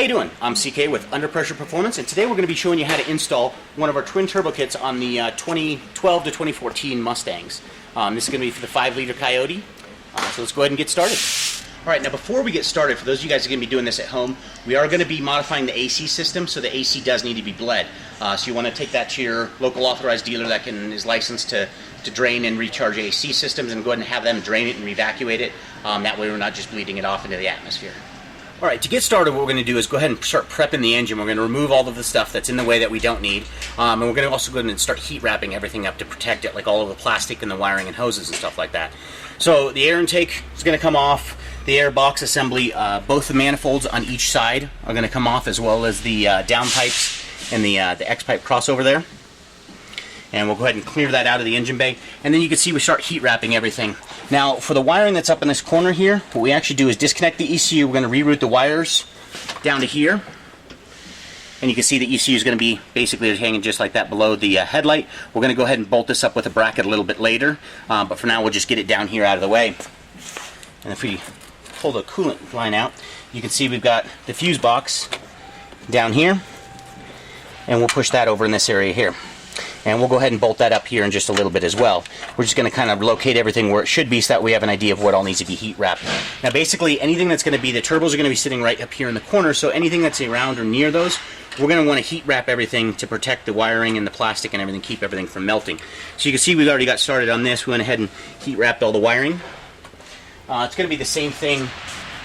How you doing? I'm CK with Under Pressure Performance, and today we're going to be showing you how to install one of our twin turbo kits on the 2012 to 2014 Mustangs. This is going to be for the 5-liter Coyote, so let's go ahead and get started. Alright, now before we get started, for those of you guys who are going to be doing this at home, we are going to be modifying the AC system, so the AC does need to be bled. So you want to take that to your local authorized dealer that is licensed to drain and recharge AC systems, and go ahead and have them drain it and evacuate it. That way we're not just bleeding it off into the atmosphere. Alright, to get started, what we're going to do is go ahead and start prepping the engine. We're going to remove all of the stuff that's in the way that we don't need. And we're going to also go ahead and start heat wrapping everything up to protect it, like all of the plastic and the wiring and hoses and stuff like that. So the air intake is going to come off. The air box assembly, both the manifolds on each side are going to come off, as well as the downpipes and the X-pipe crossover there. And we'll go ahead and clear that out of the engine bay. And then you can see we start heat wrapping everything. Now, for the wiring that's up in this corner here, what we actually do is disconnect the ECU. We're going to reroute the wires down to here. And you can see the ECU is going to be basically hanging just like that below the headlight. We're going to go ahead and bolt this up with a bracket a little bit later. But for now, we'll just get it down here out of the way. And if we pull the coolant line out, you can see we've got the fuse box down here. And we'll push that over in this area here. And we'll go ahead and bolt that up here in just a little bit as well. We're just going to kind of locate everything where it should be so that we have an idea of what all needs to be heat wrapped. Now basically anything that's going to be, the turbos are going to be sitting right up here in the corner, so anything that's around or near those, we're going to want to heat wrap everything to protect the wiring and the plastic and everything, keep everything from melting. So you can see we've already got started on this. We went ahead and heat wrapped all the wiring. It's going to be the same thing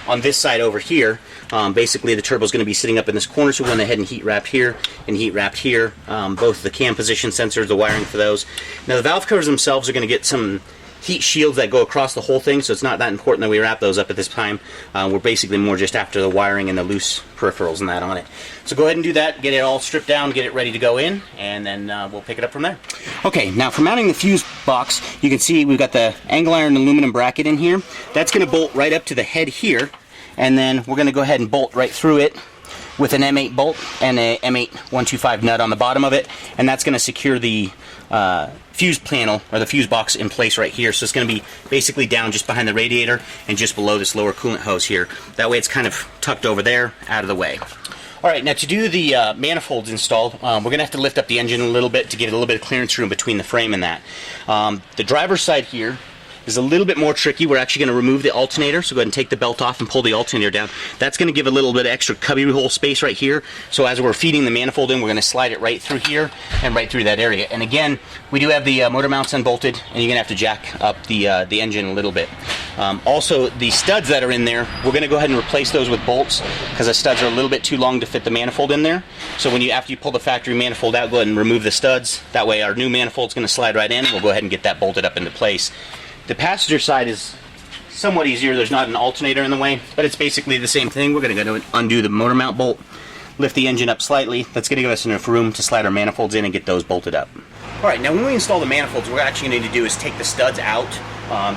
on this side over here. Basically the turbo is going to be sitting up in this corner, so we went ahead and heat wrapped here and heat wrapped here, both the cam position sensors, the wiring for those. Now the valve covers themselves are going to get some heat shields that go across the whole thing, so it's not that important that we wrap those up at this time. We're basically more just after the wiring and the loose peripherals and that on it. So go ahead and do that, get it all stripped down, get it ready to go in, and then we'll pick it up from there. Okay, now for mounting the fuse box, you can see we've got the angle iron aluminum bracket in here. That's going to bolt right up to the head here, and then we're going to go ahead and bolt right through it with an M8 bolt and a M8 125 nut on the bottom of it, and that's going to secure the fuse panel, or the fuse box, in place right here. So it's going to be basically down just behind the radiator and just below this lower coolant hose here. That way it's kind of tucked over there, out of the way. Alright, now to do the manifolds installed, we're going to have to lift up the engine a little bit to get a little bit of clearance room between the frame and that. The driver's side here is a little bit more tricky. We're actually going to remove the alternator, so go ahead and take the belt off and pull the alternator down. That's going to give a little bit of extra cubby hole space right here. So as we're feeding the manifold in, we're going to slide it right through here and right through that area. And again, we do have the motor mounts unbolted, and you're going to have to jack up the engine a little bit. Also, the studs that are in there, we're going to go ahead and replace those with bolts, because the studs are a little bit too long to fit the manifold in there. So after you pull the factory manifold out, go ahead and remove the studs. That way our new manifold's going to slide right in, and we'll go ahead and get that bolted up into place. The passenger side is somewhat easier. There's not an alternator in the way, but it's basically the same thing. We're going to go undo the motor mount bolt, lift the engine up slightly. That's going to give us enough room to slide our manifolds in and get those bolted up. Alright, now when we install the manifolds, what we're actually going to need to do is take the studs out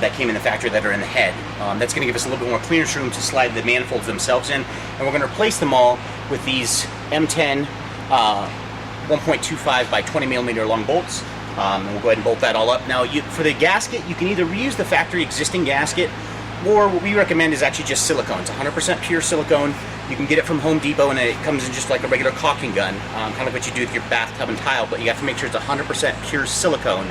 that came in the factory that are in the head. That's going to give us a little bit more clearance room to slide the manifolds themselves in, and we're going to replace them all with these M10 1.25 by 20 millimeter long bolts. And we'll go ahead and bolt that all up. Now, for the gasket, you can either reuse the factory existing gasket, or what we recommend is actually just silicone. It's 100% pure silicone. You can get it from Home Depot, and it comes in just like a regular caulking gun, kind of what you do with your bathtub and tile, but you have to make sure it's 100% pure silicone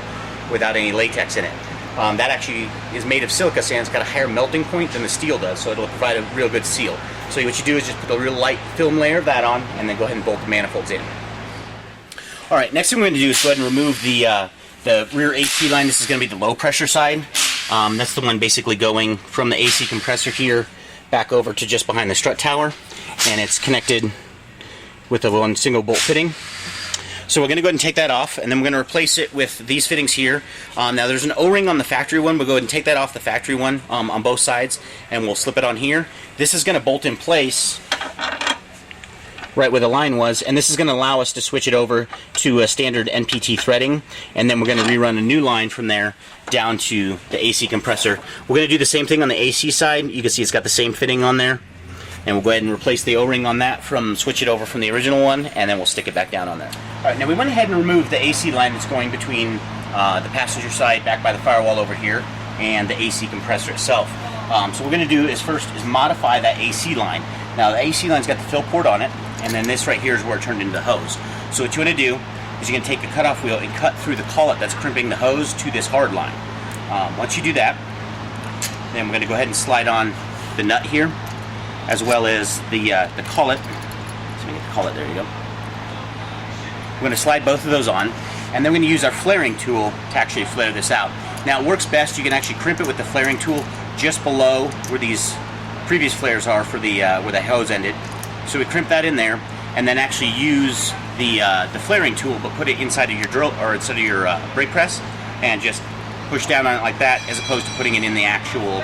without any latex in it. That actually is made of silica sand. It's got a higher melting point than the steel does, so it'll provide a real good seal. So what you do is just put a real light film layer of that on, and then go ahead and bolt the manifolds in. Alright, next thing we're going to do is go ahead and remove the rear AC line. This is going to be the low pressure side. That's the one basically going from the AC compressor here back over to just behind the strut tower, and it's connected with the one single bolt fitting. So we're going to go ahead and take that off, and then we're going to replace it with these fittings here. Now there's an O-ring on the factory one. We'll go ahead and take that off the factory one on both sides, and we'll slip it on here. This is going to bolt in place right where the line was, and this is going to allow us to switch it over to a standard NPT threading, and then we're going to rerun a new line from there down to the AC compressor. We're going to do the same thing on the AC side. You can see it's got the same fitting on there, and we'll go ahead and replace the O-ring on that, switch it over from the original one, and then we'll stick it back down on there. Alright, now we went ahead and removed the AC line that's going between the passenger side back by the firewall over here and the AC compressor itself. So what we're going to do is first modify that AC line. Now the AC line's got the fill port on it, and then this right here is where it turned into the hose. So what you want to do is you're going to take the cutoff wheel and cut through the collet that's crimping the hose to this hard line. Once you do that, then we're going to go ahead and slide on the nut here, as well as the collet. So we get the collet, there you go. We're going to slide both of those on, and then we're going to use our flaring tool to actually flare this out. Now it works best, you can actually crimp it with the flaring tool just below where these previous flares are for the where the hose ended. So we crimp that in there, and then actually use the flaring tool, but put it inside of your drill or inside of your brake press, and just push down on it like that, as opposed to putting it in the actual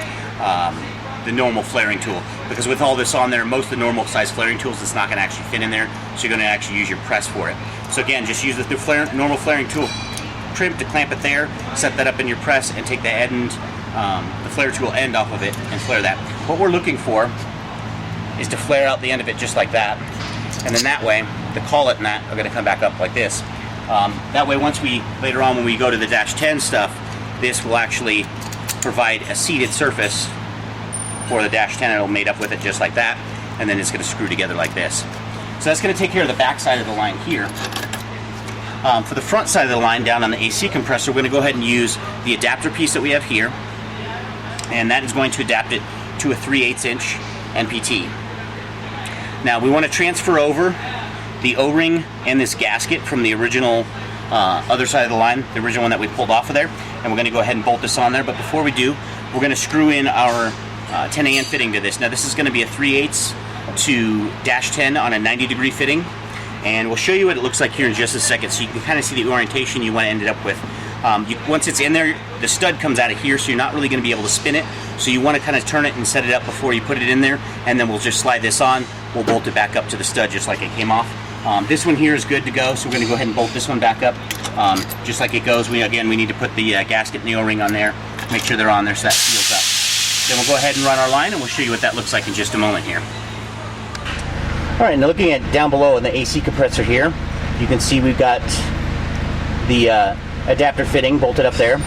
the normal flaring tool. Because with all this on there, most of the normal size flaring tools, it's not going to actually fit in there, so you're going to actually use your press for it. So again, just use the normal flaring tool crimp to clamp it there, set that up in your press, and take the end, the flare tool end off of it and flare that. What we're looking for is to flare out the end of it just like that, and then that way the collet and that are going to come back up like this. That way, once later on when we go to the Dash 10 stuff, this will actually provide a seated surface for the Dash 10. It'll mate up with it just like that, and then it's going to screw together like this. So that's going to take care of the back side of the line here. For the front side of the line down on the AC compressor, we're going to go ahead and use the adapter piece that we have here, and that is going to adapt it to a 3/8 inch NPT. Now we want to transfer over the O-ring and this gasket from the original other side of the line, the original one that we pulled off of there, and we're going to go ahead and bolt this on there. But before we do, we're going to screw in our 10AN fitting to this. Now this is going to be a 3/8 to Dash 10 on a 90-degree fitting, and we'll show you what it looks like here in just a second, so you can kind of see the orientation you want to end it up with. Once it's in there, the stud comes out of here, so you're not really going to be able to spin it. So you want to kind of turn it and set it up before you put it in there, and then we'll just slide this on. We'll bolt it back up to the stud just like it came off. This one here is good to go, so we're going to go ahead and bolt this one back up just like it goes. We need to put the gasket and the O-ring on there, make sure they're on there so that seals up. Then we'll go ahead and run our line, and we'll show you what that looks like in just a moment here. Alright, now looking at down below in the AC compressor here, you can see we've got the adapter fitting bolted up there,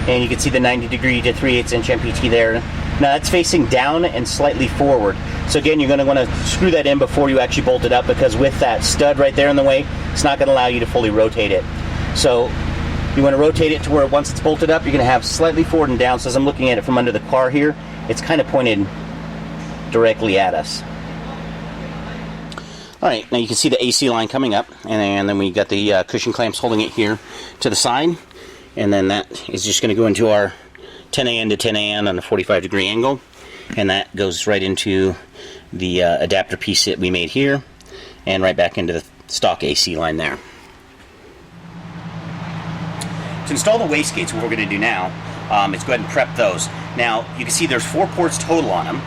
and you can see the 90-degree to 3/8 inch NPT there. Now that's facing down and slightly forward. So again, you're going to want to screw that in before you actually bolt it up, because with that stud right there in the way, it's not going to allow you to fully rotate it. So you want to rotate it to where once it's bolted up, you're going to have slightly forward and down. So as I'm looking at it from under the car here, it's kind of pointed directly at us. Alright, now you can see the AC line coming up, and then we got the cushion clamps holding it here to the side, and then that is just going to go into our 10AN to 10AN on a 45-degree angle, and that goes right into the adapter piece that we made here, and right back into the stock AC line there. To install the wastegates, what we're going to do now is go ahead and prep those. Now, you can see there's 4 ports total on them.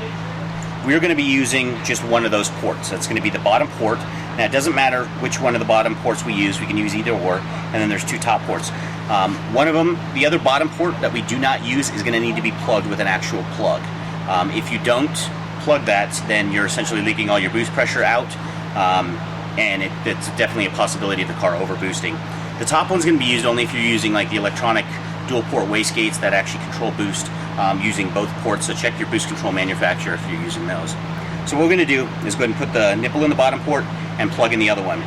We're going to be using just one of those ports. That's going to be the bottom port. Now, it doesn't matter which one of the bottom ports we use. We can use either or. And then there's 2 top ports. One of them, the other bottom port that we do not use, is going to need to be plugged with an actual plug. If you don't plug that, then you're essentially leaking all your boost pressure out, and it's definitely a possibility of the car over boosting. The top one's going to be used only if you're using like the electronic dual port wastegates that actually control boost using both ports. So check your boost control manufacturer if you're using those. So what we're going to do is go ahead and put the nipple in the bottom port and plug in the other one.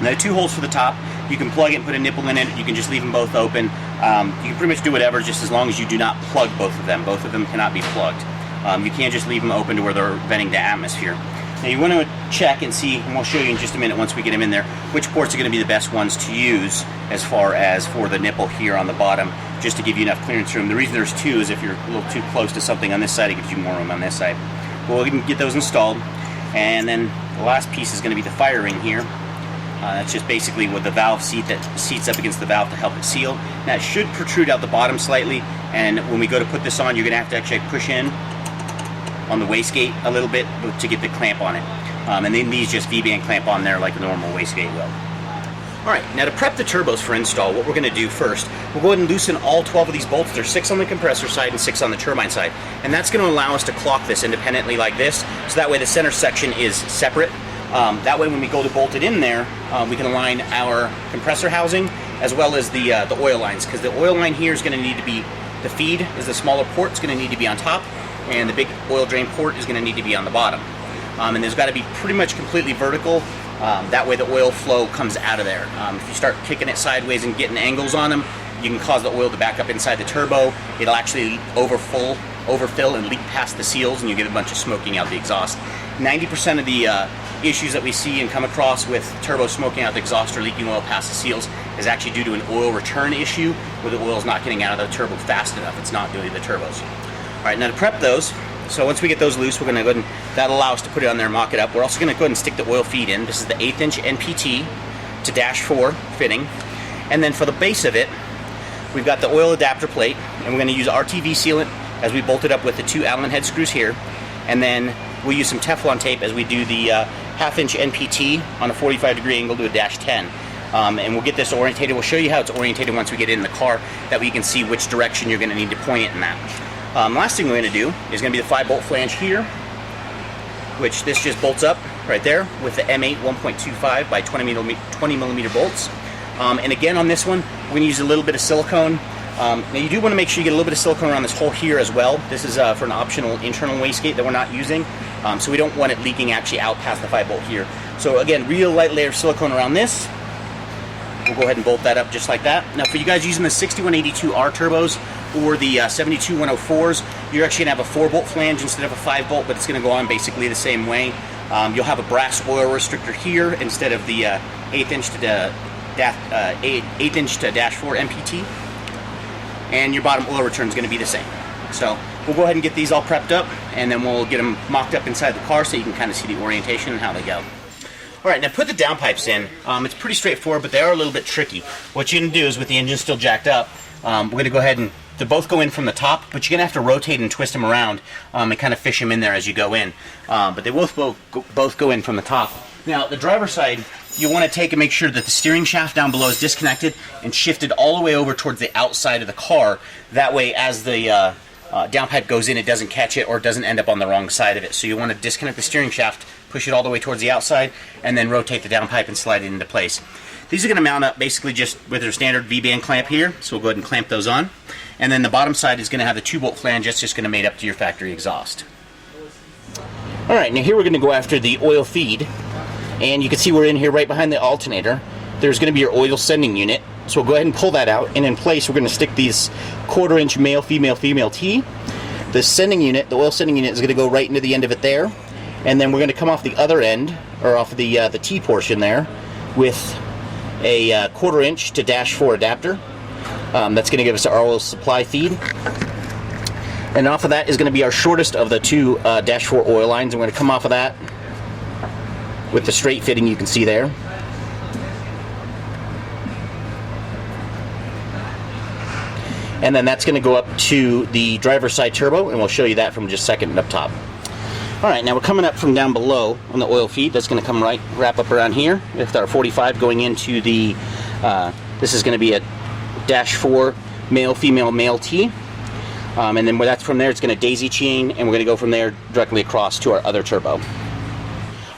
Now the 2 holes for the top, you can plug it and put a nipple in it. You can just leave them both open. You can pretty much do whatever, just as long as you do not plug both of them. Both of them cannot be plugged. You can't just leave them open to where they're venting to atmosphere. Now you want to check and see, and we'll show you in just a minute once we get them in there, which ports are going to be the best ones to use as far as for the nipple here on the bottom, just to give you enough clearance room. The reason there's 2 is if you're a little too close to something on this side, it gives you more room on this side. Well, we can get those installed, and then the last piece is going to be the fire ring here. That's just basically with the valve seat that seats up against the valve to help it seal. Now it should protrude out the bottom slightly, and when we go to put this on, you're going to have to actually push in on the wastegate a little bit to get the clamp on it. And then these just V-band clamp on there like a normal wastegate will. Alright, now to prep the turbos for install, what we're going to do first, we'll go ahead and loosen all 12 of these bolts. There's 6 on the compressor side and 6 on the turbine side. And that's going to allow us to clock this independently like this, so that way the center section is separate. That way when we go to bolt it in there, we can align our compressor housing as well as the oil lines, because the oil line here is going to need to be, the feed is the smaller port, it's going to need to be on top, and the big oil drain port is going to need to be on the bottom. And there's got to be pretty much completely vertical. That way the oil flow comes out of there. If you start kicking it sideways and getting angles on them, you can cause the oil to back up inside the turbo. It'll actually overfill and leak past the seals, and you get a bunch of smoking out the exhaust. 90% of the issues that we see and come across with turbo smoking out the exhaust or leaking oil past the seals is actually due to an oil return issue where the oil's not getting out of the turbo fast enough. It's not doing the turbos. All right, now to prep those, so once we get those loose, we're going to go ahead and that'll allow us to put it on there and mock it up. We're also going to go ahead and stick the oil feed in. This is the 1/8 inch NPT to dash 4 fitting. And then for the base of it, we've got the oil adapter plate, and we're going to use RTV sealant as we bolt it up with the 2 Allen head screws here. And then we'll use some Teflon tape as we do the 1/2 inch NPT on a 45-degree angle to a dash 10. And we'll get this orientated. We'll show you how it's orientated once we get it in the car, that way you can see which direction you're going to need to point it in that. Last thing we're going to do is going to be the 5-bolt flange here, which this just bolts up right there with the M8 1.25 by 20 millimeter bolts. And again on this one, we're going to use a little bit of silicone. Now you do want to make sure you get a little bit of silicone around this hole here as well. This is for an optional internal wastegate that we're not using, so we don't want it leaking actually out past the 5-bolt here. So again, real light layer of silicone around this. We'll go ahead and bolt that up just like that. Now for you guys using the 6182R turbos or the 72104s, you're actually going to have a 4-bolt flange instead of a 5-bolt, but it's going to go on basically the same way. You'll have a brass oil restrictor here instead of the 1/8 inch to dash 4 MPT. And your bottom oil return is going to be the same. So we'll go ahead and get these all prepped up, and then we'll get them mocked up inside the car so you can kind of see the orientation and how they go. Alright, now put the downpipes in. It's pretty straightforward, but they are a little bit tricky. What you're going to do is, with the engine still jacked up, we're going to go ahead and they both go in from the top, but you're going to have to rotate and twist them around and kind of fish them in there as you go in. But they both go in from the top. Now, the driver's side, you want to take and make sure that the steering shaft down below is disconnected and shifted all the way over towards the outside of the car. That way, as the downpipe goes in, it doesn't catch it or it doesn't end up on the wrong side of it. So you want to disconnect the steering shaft, push it all the way towards the outside, and then rotate the downpipe and slide it into place. These are going to mount up basically just with their standard V-band clamp here, so we'll go ahead and clamp those on. And then the bottom side is going to have the 2-bolt flange. That's just going to mate up to your factory exhaust. Alright, now here we're going to go after the oil feed. And you can see we're in here right behind the alternator. There's going to be your oil sending unit. So we'll go ahead and pull that out. And in place, we're going to stick these 1/4 inch male, female T. The sending unit, the oil sending unit, is going to go right into the end of it there. And then we're going to come off the other end, or off of the T portion there, with a 1/4 inch to dash 4 adapter. That's going to give us our oil supply feed. And off of that is going to be our shortest of the 2 dash 4 oil lines. And we're going to come off of that with the straight fitting you can see there. And then that's going to go up to the driver's side turbo, and we'll show you that from just a second up top. Alright, now we're coming up from down below on the oil feed. That's going to come wrap up around here with our 45 going into the, this is going to be a dash 4 male, female T. And then where that's from there, it's going to daisy chain, and we're going to go from there directly across to our other turbo.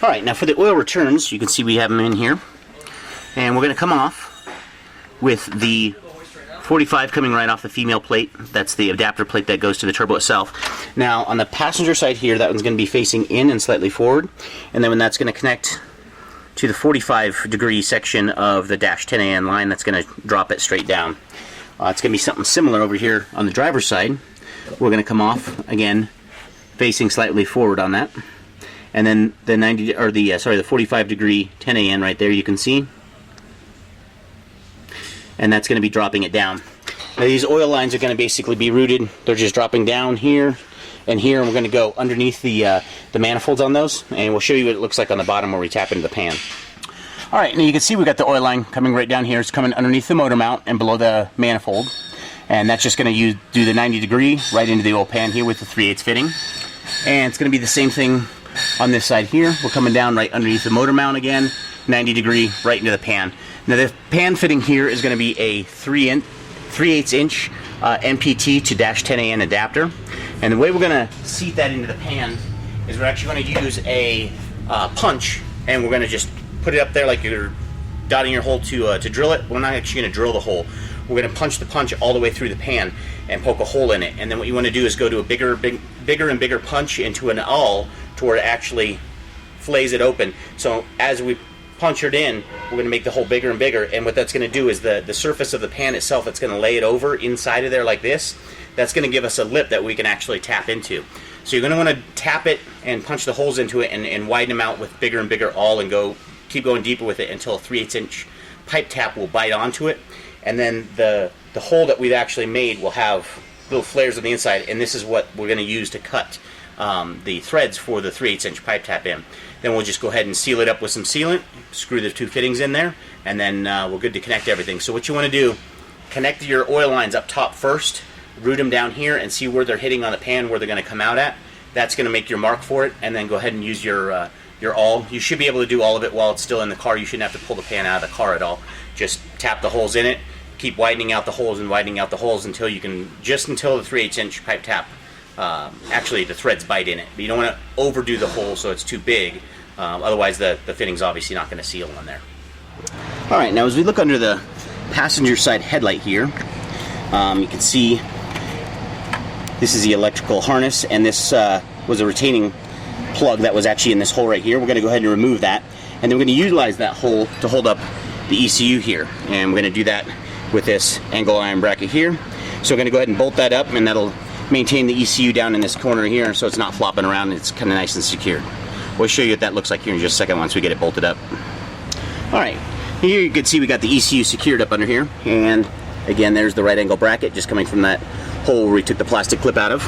Alright, now for the oil returns, you can see we have them in here. And we're going to come off with the 45 coming right off the female plate. That's the adapter plate that goes to the turbo itself. Now on the passenger side here, that one's going to be facing in and slightly forward. And then when that's going to connect to the 45-degree section of the dash 10AN line, that's going to drop it straight down. It's going to be something similar over here on the driver's side. We're going to come off again facing slightly forward on that. And then the 45-degree 10AN right there, you can see. And that's going to be dropping it down. Now these oil lines are going to basically be routed. They're just dropping down here and here, and we're going to go underneath the manifolds on those, and we'll show you what it looks like on the bottom where we tap into the pan. Alright, now you can see we've got the oil line coming right down here. It's coming underneath the motor mount and below the manifold, and that's just going to do the 90-degree right into the oil pan here with the 3/8 fitting. And it's going to be the same thing on this side here. We're coming down right underneath the motor mount again, 90-degree right into the pan. Now the pan fitting here is going to be a 3/8 inch MPT to dash 10AN adapter. And the way we're going to seat that into the pan is we're actually going to use a punch, and we're going to just put it up there like you're dotting your hole to drill it. We're not actually going to drill the hole. we're going to punch the punch all the way through the pan and poke a hole in it. And then what you want to do is go to a bigger and bigger punch into an awl to where it actually flays it open. So as we punch it in, we're going to make the hole bigger and bigger, and what that's going to do is the surface of the pan itself, it's going to lay it over inside of there like this. That's going to give us a lip that we can actually tap into. So you're going to want to tap it and punch the holes into it and widen them out with bigger and bigger awl, and keep going deeper with it until a 3/8 inch pipe tap will bite onto it. And then the hole that we've actually made will have little flares on the inside, and this is what we're going to use to cut the threads for the 3/8 inch pipe tap in. Then we'll just go ahead and seal it up with some sealant, screw the 2 fittings in there, and then we're good to connect everything. So what you want to do, connect your oil lines up top first, root them down here, and see where they're hitting on the pan, where they're going to come out at. That's going to make your mark for it, and then go ahead and use your awl. You should be able to do all of it while it's still in the car. You shouldn't have to pull the pan out of the car at all. Just tap the holes in it, keep widening out the holes and widening out the holes until you can, just until the 3/8 inch pipe tap, actually the threads bite in it. But you don't want to overdo the hole so it's too big. Otherwise the fitting's obviously not going to seal on there. Alright, now as we look under the passenger side headlight here, you can see this is the electrical harness, and this was a retaining plug that was actually in this hole right here. We're going to go ahead and remove that, and then we're going to utilize that hole to hold up the ECU here, and we're going to do that with this angle iron bracket here. So we're going to go ahead and bolt that up, and that'll maintain the ECU down in this corner here so it's not flopping around. It's kind of nice and secured. We'll show you what that looks like here in just a second once we get it bolted up. Alright, here you can see we got the ECU secured up under here, and again there's the right angle bracket just coming from that hole where we took the plastic clip out of.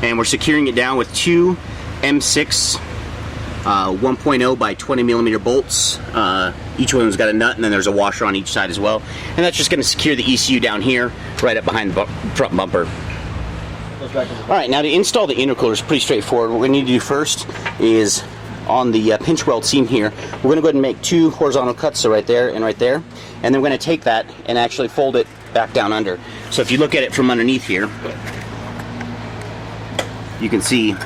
And we're securing it down with 2 M6 1.0 by 20 millimeter bolts. Each one's got a nut, and then there's a washer on each side as well. And that's just going to secure the ECU down here, right up behind the front bumper. Alright, now to install the intercooler is pretty straightforward. What we need to do first is on the pinch weld seam here, we're going to go ahead and make 2 horizontal cuts, so right there and right there. And then we're going to take that and actually fold it back down under. So if you look at it from underneath here, you can see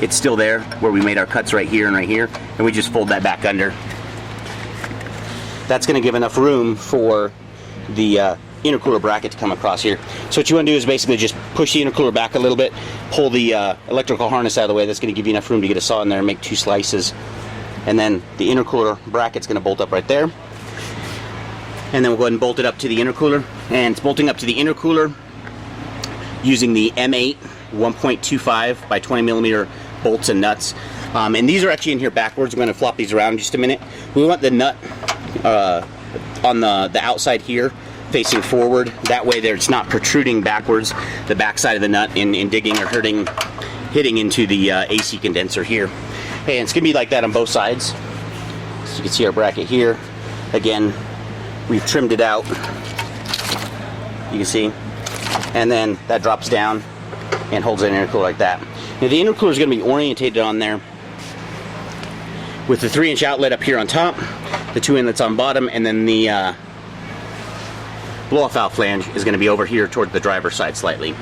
it's still there where we made our cuts right here and right here, and we just fold that back under. That's going to give enough room for the intercooler bracket to come across here. So what you want to do is basically just push the intercooler back a little bit, pull the electrical harness out of the way. That's going to give you enough room to get a saw in there and make 2 slices. And then the intercooler bracket's going to bolt up right there. And then we'll go ahead and bolt it up to the intercooler. And it's bolting up to the intercooler using the M8 1.25 by 20 millimeter bolts and nuts. And these are actually in here backwards. I'm going to flop these around in just a minute. We want the nut on the outside here facing forward. That way there it's not protruding backwards, the back side of the nut, in digging or hitting into the AC condenser here. And it's going to be like that on both sides. So you can see our bracket here. Again, we've trimmed it out. You can see. And then that drops down and holds the intercooler like that. Now the intercooler is going to be orientated on there with the 3-inch outlet up here on top, the 2 inlets on bottom, and then the blow-off valve flange is going to be over here toward the driver's side slightly.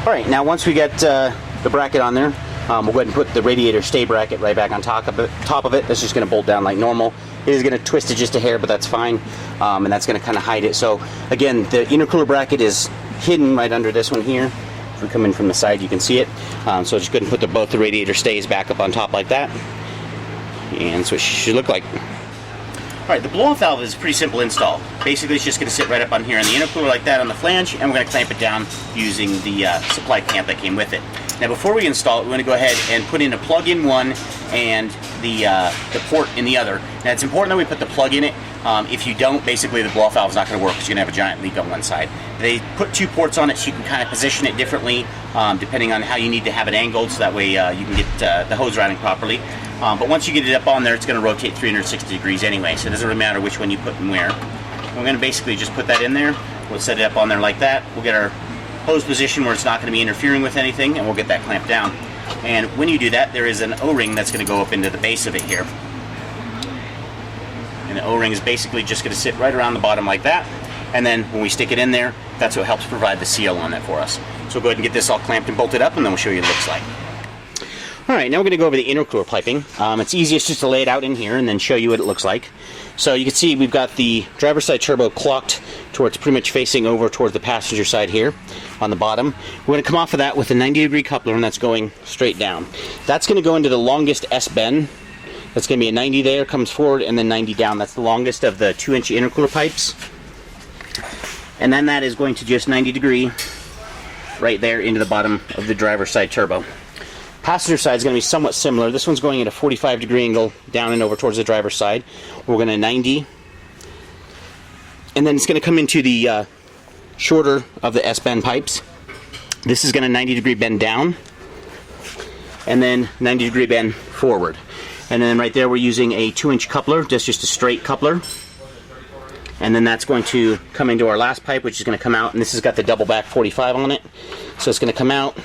Alright, now once we get the bracket on there, we'll go ahead and put the radiator stay bracket right back on top of it. That's just going to bolt down like normal. It is going to twist it just a hair, but that's fine, and that's going to kind of hide it. So again, the intercooler bracket is hidden right under this one here. If we come in from the side, you can see it. So just go ahead and put both the radiator stays back up on top like that. And so it should look like. Alright, the blow-off valve is a pretty simple install. Basically, it's just going to sit right up on here on the intercooler like that on the flange, and we're going to clamp it down using the supply clamp that came with it. Now, before we install it, we're going to go ahead and put in a plug in one and the port in the other. Now, it's important that we put the plug in it. If you don't, basically the blow-off valve is not going to work because you're going to have a giant leak on one side. They put 2 ports on it so you can kind of position it differently depending on how you need to have it angled, so that way you can get the hose routing properly. But once you get it up on there, it's going to rotate 360 degrees anyway, so it doesn't really matter which one you put in where. We're going to basically just put that in there. We'll set it up on there like that. We'll get our hose position where it's not going to be interfering with anything, and we'll get that clamped down. And when you do that, there is an O-ring that's going to go up into the base of it here. And the O-ring is basically just going to sit right around the bottom like that. And then when we stick it in there, that's what helps provide the seal on it for us. So we'll go ahead and get this all clamped and bolted up, and then we'll show you what it looks like. Alright, now we're going to go over the intercooler piping. It's easiest just to lay it out in here and then show you what it looks like. So you can see we've got the driver's side turbo clocked to where it's pretty much facing over towards the passenger side here on the bottom. We're going to come off of that with a 90-degree coupler, and that's going straight down. That's going to go into the longest S-bend. That's going to be a 90 there, comes forward, and then 90 down. That's the longest of the 2-inch intercooler pipes. And then that is going to just 90-degree right there into the bottom of the driver's side turbo. Passenger side is going to be somewhat similar. This one's going at a 45-degree angle down and over towards the driver's side. We're going to 90. And then it's going to come into the shorter of the S-bend pipes. This is going to 90-degree bend down. And then 90-degree bend forward. And then right there we're using a 2-inch coupler, just a straight coupler. And then that's going to come into our last pipe, which is going to come out. And this has got the double back 45 on it. So it's going to come out,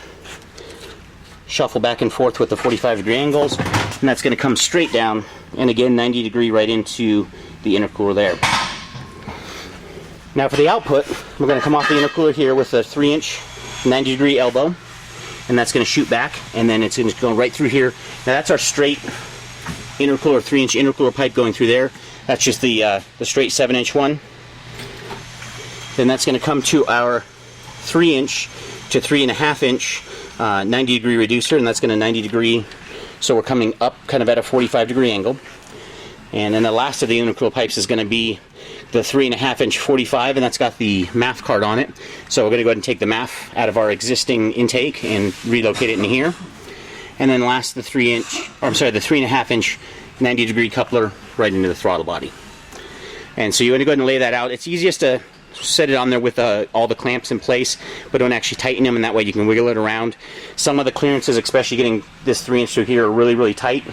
shuffle back and forth with the 45-degree angles, and that's going to come straight down, and again 90-degree right into the intercooler there. Now for the output, we're going to come off the intercooler here with a 3-inch 90-degree elbow, and that's going to shoot back, and then it's going to go right through here. Now that's our straight intercooler, 3-inch intercooler pipe going through there. That's just the straight 7-inch one. Then that's going to come to our 3-inch to 3.5-inch 90-degree reducer, and that's going to 90-degree, so we're coming up kind of at a 45-degree angle. And then the last of the intercooler pipes is going to be the 3.5-inch 45, and that's got the MAF card on it. So we're going to go ahead and take the MAF out of our existing intake and relocate it in here. And then last, the 3.5-inch 90-degree coupler right into the throttle body. And so you want to go ahead and lay that out. It's easiest to set it on there with all the clamps in place, but don't actually tighten them, and that way you can wiggle it around. Some of the clearances, especially getting this 3-inch through here, are really, really tight.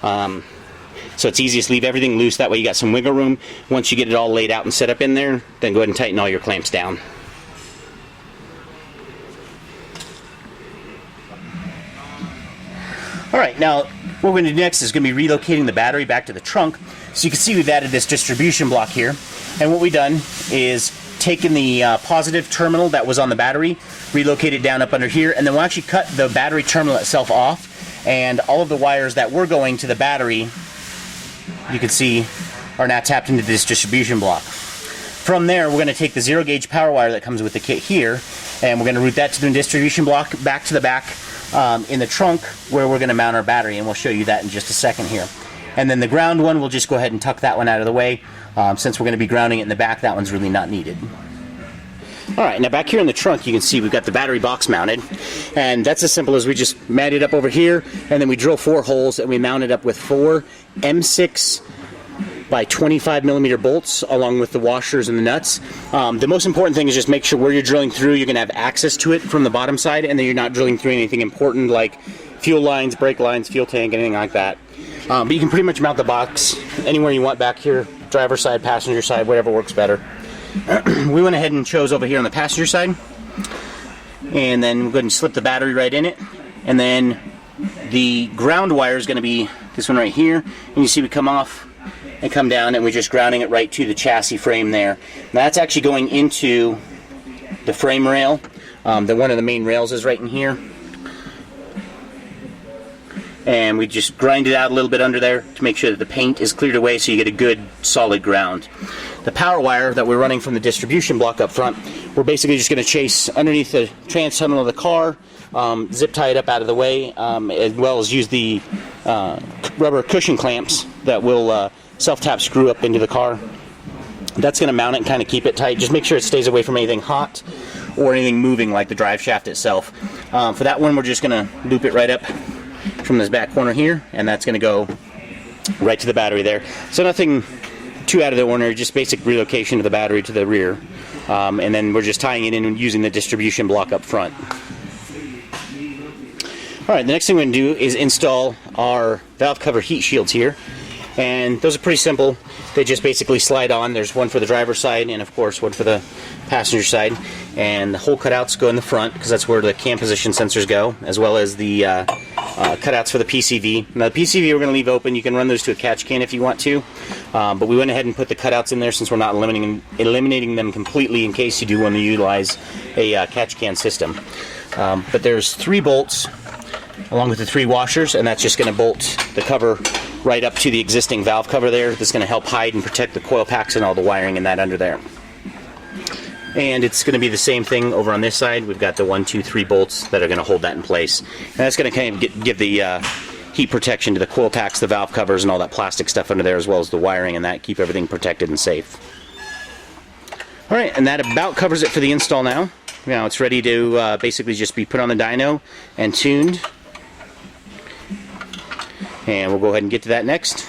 So it's easiest to leave everything loose. That way you got some wiggle room. Once you get it all laid out and set up in there, then go ahead and tighten all your clamps down. Alright, now what we're going to do next is going to be relocating the battery back to the trunk. So you can see we've added this distribution block here. And what we've done is taken the positive terminal that was on the battery, relocated down up under here, and then we'll actually cut the battery terminal itself off, and all of the wires that were going to the battery, you can see, are now tapped into this distribution block. From there, we're going to take the 0-gauge power wire that comes with the kit here, and we're going to route that to the distribution block back to the back in the trunk where we're going to mount our battery, and we'll show you that in just a second here. And then the ground one, we'll just go ahead and tuck that one out of the way. Since we're going to be grounding it in the back, that one's really not needed. Alright, now back here in the trunk you can see we've got the battery box mounted, and that's as simple as we just mat it up over here, and then we drill 4 holes and we mount it up with 4 M6 by 25mm bolts along with the washers and the nuts. The most important thing is just make sure where you're drilling through you're going to have access to it from the bottom side, and then you're not drilling through anything important like fuel lines, brake lines, fuel tank, anything like that. But you can pretty much mount the box anywhere you want back here, driver side, passenger side, whatever works better. We went ahead and chose over here on the passenger side, and then we'll go ahead and slip the battery right in it, and then the ground wire is going to be this one right here, and you see we come off and come down, and we're just grounding it right to the chassis frame there. Now that's actually going into the frame rail. One of the main rails is right in here. And we just grind it out a little bit under there to make sure that the paint is cleared away so you get a good solid ground. The power wire that we're running from the distribution block up front, we're basically just going to chase underneath the trans tunnel of the car, zip tie it up out of the way, as well as use the rubber cushion clamps that will self-tap screw up into the car. That's going to mount it and kind of keep it tight. Just make sure it stays away from anything hot or anything moving like the drive shaft itself. For that one, we're just going to loop it right up from this back corner here, and that's going to go right to the battery there. So nothing too out of the ordinary, just basic relocation of the battery to the rear, and then we're just tying it in and using the distribution block up front. Alright, the next thing we're going to do is install our valve cover heat shields here, and those are pretty simple. They just basically slide on. There's one for the driver's side and of course one for the passenger side, and the hole cutouts go in the front because that's where the cam position sensors go, as well as the cutouts for the PCV. Now the PCV we're going to leave open. You can run those to a catch can if you want to, but we went ahead and put the cutouts in there since we're not eliminating them completely in case you do want to utilize a catch can system. But there's 3 bolts along with the 3 washers, and that's just going to bolt the cover right up to the existing valve cover there. That's going to help hide and protect the coil packs and all the wiring and that under there. And it's going to be the same thing over on this side. We've got the 1, 2, 3 bolts that are going to hold that in place. And that's going to kind of give the heat protection to the coil packs, the valve covers, and all that plastic stuff under there, as well as the wiring and that, keep everything protected and safe. Alright, and that about covers it for the install now. Now it's ready to basically just be put on the dyno and tuned. And we'll go ahead and get to that next.